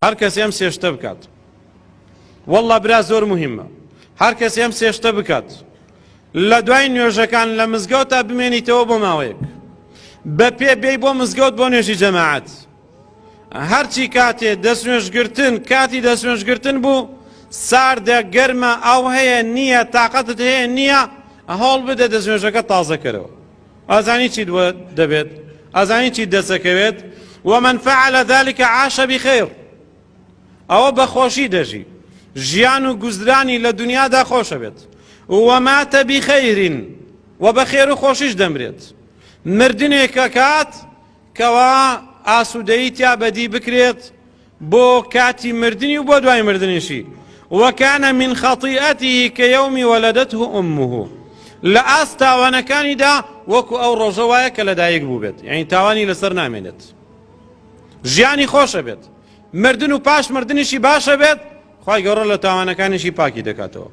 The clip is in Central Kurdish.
هەر کەس ئەم سێشتە بکات. وەڵڵا برا زۆر موهیمە، هەر کەس ئەم سێشتە بکات. لە دوای نوێژەکان لە مزگەوتە بمێنیتەوە بۆ ماوەیەک، بە پێ بێی بۆ مزگەوت بۆ نوێژی جەماعەت. هەرچی کاتێ دەستنوێژگرتن کاتی دەستنوێژگرتن بوو، ساردە گەرمە ئەو هەیە نییە تااقەتت هەیە نییە، هەڵ بدە دەستنوێژەکە تازەکەرەوە. ئازانی چی دەبێت، ئازانی چی دەسەکەوێت. ومن فعل ذلك عاش بخير، ئەوە بەخۆشی دەژی، ژیان و گوزرانی لە دنیادا خۆشە بێت. ومات بخير، و بە خێر و خۆشیش دەمرێت. مردنێکە کات کەوا ئاسوودەیی تیا بەدی بکرێت بۆ کاتی مردنی و بۆ دوای مردنیشی. وكان من خطيئته كيوم ولدته أمه، لە ئاست تاوانەکانیدا وەکو ئەو ڕۆژە وایە کە لەدایک بوو بێت، یعنی تاوانی لەسەر نامێنێت، ژیانی خۆشە بێت، مردن و پاش مردنیشی باشە بێت، خوای گەورە لە تاوانەکانیشی پاکی دەکاتەوە.